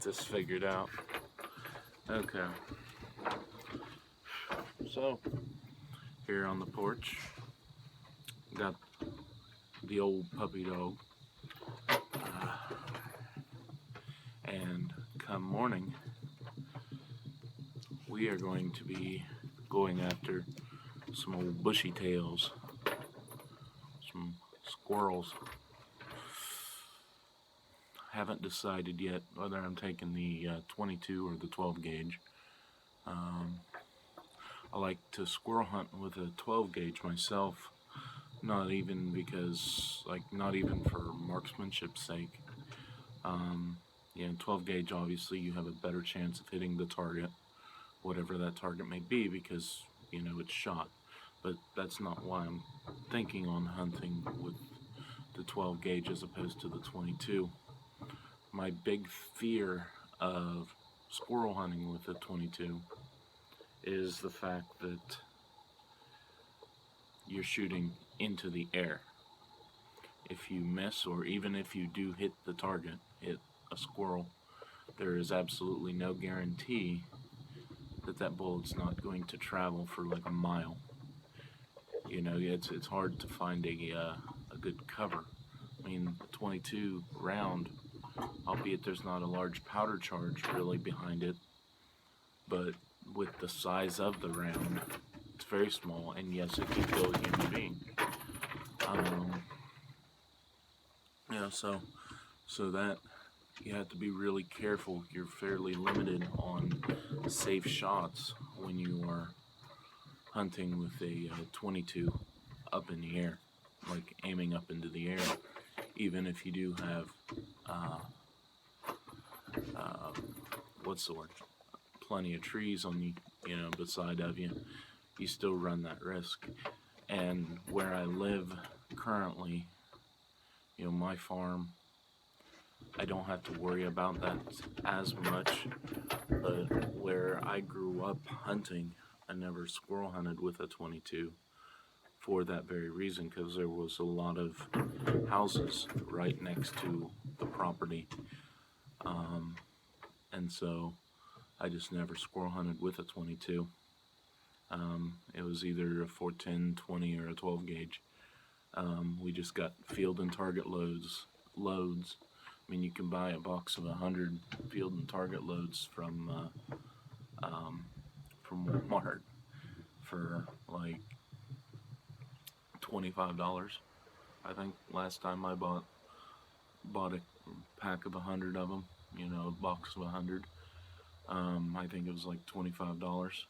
this figured out. Okay. So, here on the porch, got the old puppy dog. And come morning, we are going to be going after some old bushy tails, some squirrels. Haven't decided yet whether I'm taking the 22 or the 12 gauge. I like to squirrel hunt with a 12 gauge myself, not even for marksmanship's sake. 12 gauge, obviously you have a better chance of hitting the target, whatever that target may be, because it's shot. But that's not why I'm thinking on hunting with the 12 gauge as opposed to the 22. My big fear of squirrel hunting with the 22 is the fact that you're shooting into the air. If you miss, or even if you do hit the target, hit a squirrel, there is absolutely no guarantee that that bullet's not going to travel for like a mile. It's hard to find a good cover. I mean, the 22 round, albeit there's not a large powder charge really behind it, but with the size of the round, it's very small, and yes, it can kill a human being. So that you have to be really careful. You're fairly limited on safe shots when you are hunting with a 22 up in the air, like aiming up into the air. Even if you do have plenty of trees on the beside of you, you still run that risk. And where I live currently, my farm, I don't have to worry about that as much. But where I grew up hunting, I never squirrel hunted with a 22 for that very reason, because there was a lot of houses right next to the property, and so I just never squirrel hunted with a 22. It was either a 410, 20, or a 12 gauge. We just got field and target loads. I mean, you can buy a box of 100 field and target loads from Walmart for like $25. I think last time I bought a pack of 100 of them, a box of 100. I think it was like $25.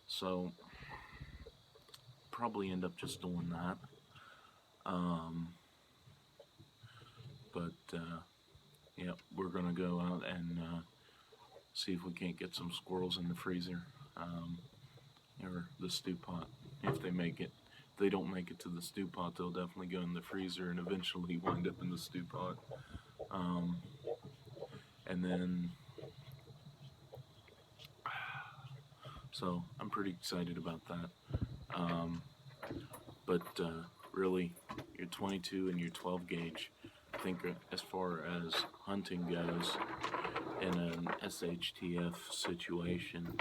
So probably end up just doing that. We're gonna go out and see if we can't get some squirrels in the freezer, or the stew pot, if they make it. If they don't make it to the stew pot, they'll definitely go in the freezer and eventually wind up in the stew pot. So I'm pretty excited about that. Really, your 22 and your 12 gauge, I think as far as hunting goes, in an SHTF situation,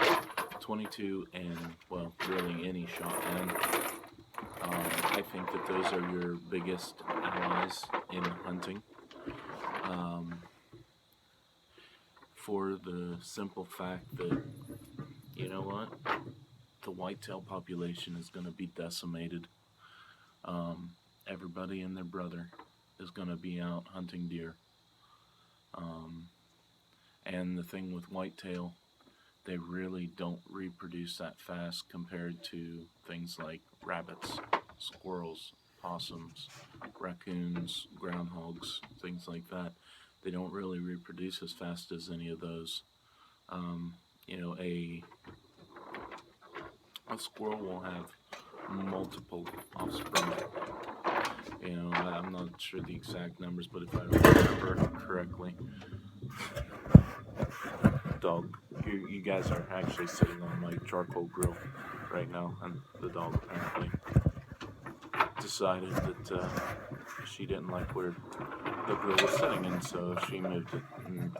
22 and, well, really any shotgun, I think that those are your biggest allies in hunting, for the simple fact that, the whitetail population is going to be decimated. Everybody and their brother is going to be out hunting deer. And the thing with whitetail, they really don't reproduce that fast compared to things like rabbits, squirrels, possums, raccoons, groundhogs, things like that. They don't really reproduce as fast as any of those. A squirrel will have multiple offspring. I'm not sure the exact numbers, but if I remember correctly, dog, you guys are actually sitting on my charcoal grill right now, and the dog apparently decided that she didn't like where the grill was sitting in, so she moved it and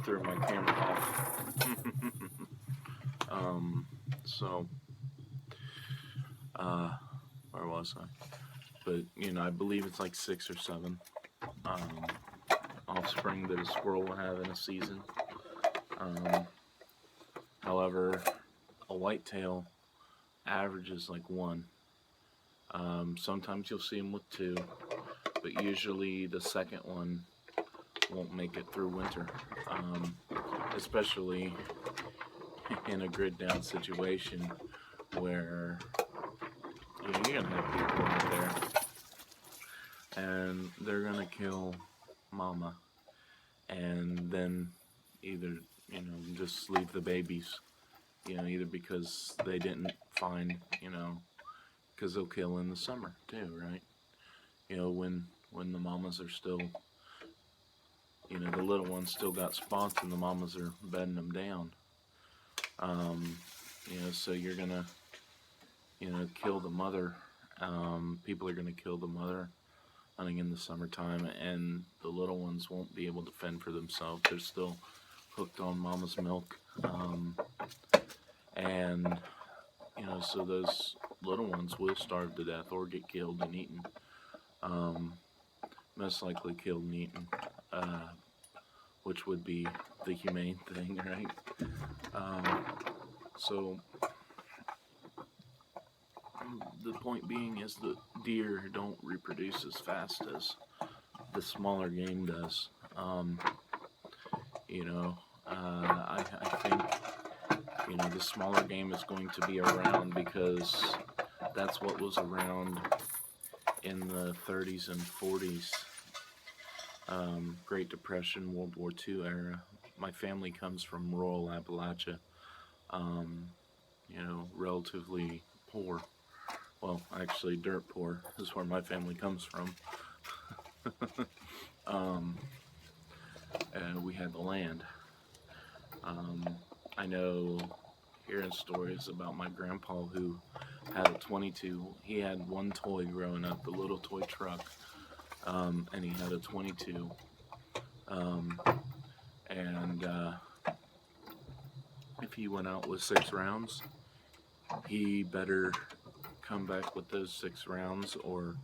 threw my camera off. So, where was I? But, you know, I believe it's like 6 or 7 offspring that a squirrel will have in a season. However, a whitetail averages like 1. Sometimes you'll see them with 2, but usually the second one won't make it through winter, especially in a grid down situation where you're gonna have people out there and they're gonna kill mama and then either just leave the babies, either because they didn't find, because they'll kill in the summer too, right? When the mamas are still, the little ones still got spots and the mamas are bedding them down. So you're gonna, kill the mother. People are gonna kill the mother hunting in the summertime, and the little ones won't be able to fend for themselves. They're still hooked on mama's milk, and so those little ones will starve to death or get killed and eaten. Most likely killed and eaten, which would be the humane thing, right? So the point being is that deer don't reproduce as fast as the smaller game does. I think the smaller game is going to be around because that's what was around in the 30s and 40s, Great Depression, World War II era. My family comes from rural Appalachia, relatively poor. Well, actually, dirt poor is where my family comes from. And we had the land. I know hearing stories about my grandpa who had a 22. He had one toy growing up, the little toy truck, and he had a 22. If he went out with 6 rounds, he better come back with those 6 rounds or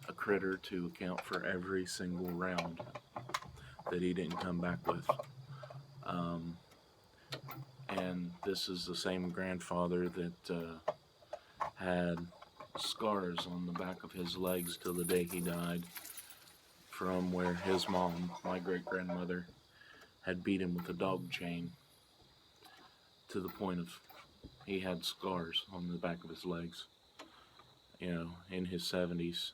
a critter to account for every single round that he didn't come back with. And this is the same grandfather that had scars on the back of his legs till the day he died from where his mom, my great-grandmother, had beat him with a dog chain to the point of he had scars on the back of his legs. In his 70s,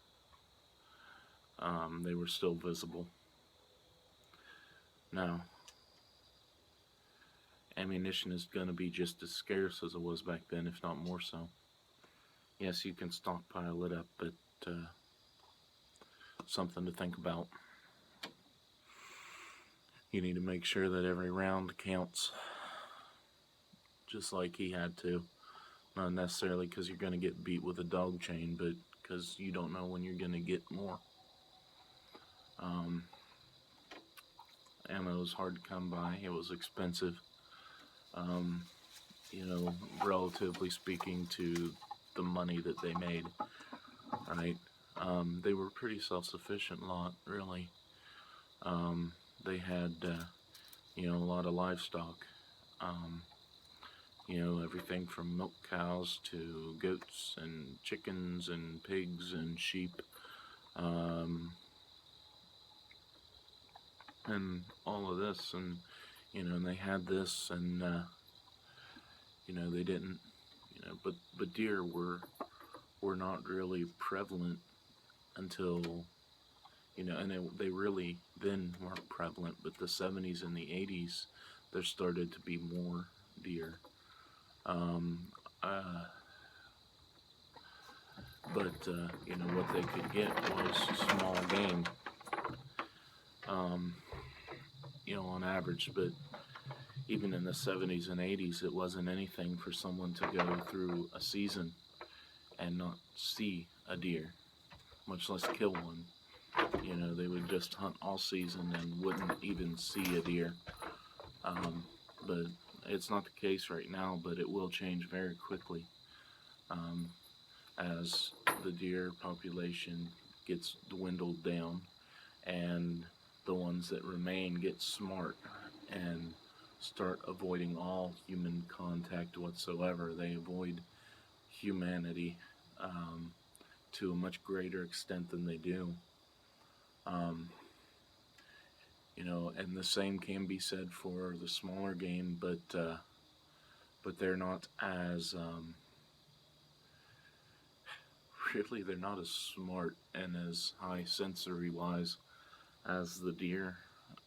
they were still visible. Now, ammunition is going to be just as scarce as it was back then, if not more so. Yes, you can stockpile it up, but something to think about. You need to make sure that every round counts, just like he had to. Not necessarily because you're going to get beat with a dog chain, but because you don't know when you're going to get more. Ammo was hard to come by. It was expensive. Relatively speaking to the money that they made, right? They were pretty self-sufficient lot, really. They had, a lot of livestock. Everything from milk cows to goats and chickens and pigs and sheep, and all of this, and and they had this, and they didn't, but deer were not really prevalent until, and they really then weren't prevalent, but the 70s and the 80s there started to be more deer. What they could get was small game, on average, but even in the 70s and 80s, it wasn't anything for someone to go through a season and not see a deer, much less kill one. You know, they would just hunt all season and wouldn't even see a deer. But it's not the case right now, but it will change very quickly as the deer population gets dwindled down and the ones that remain get smart and start avoiding all human contact whatsoever. They avoid humanity to a much greater extent than they do. You know, and the same can be said for the smaller game, but they're not as really, they're not as smart and as high sensory wise as the deer.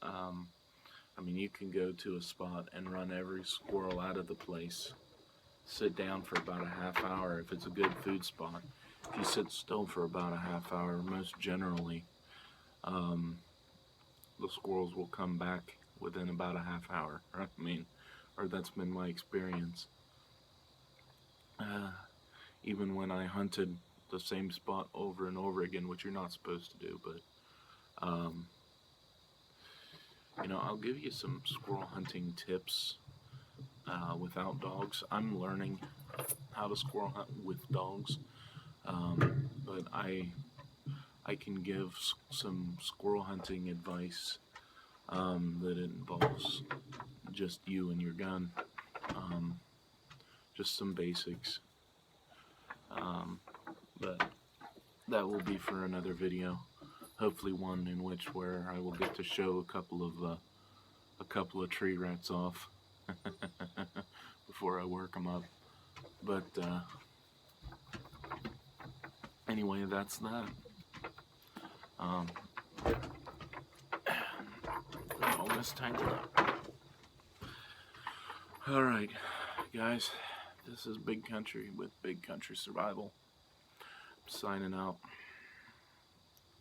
I mean, you can go to a spot and run every squirrel out of the place, sit down for about a half hour if it's a good food spot. If you sit still for about a half hour, most generally, the squirrels will come back within about a half hour. I mean, or that's been my experience. Even when I hunted the same spot over and over again, which you're not supposed to do, but you know, I'll give you some squirrel hunting tips without dogs. I'm learning how to squirrel hunt with dogs, but I can give some squirrel hunting advice that involves just you and your gun, just some basics, but that will be for another video. Hopefully one in which where I will get to show a couple of tree rats off before I work them up. But anyway, that's that. All mistangled up. Alright, guys, this is Big Country with Big Country Survival. I'm signing out.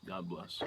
God bless.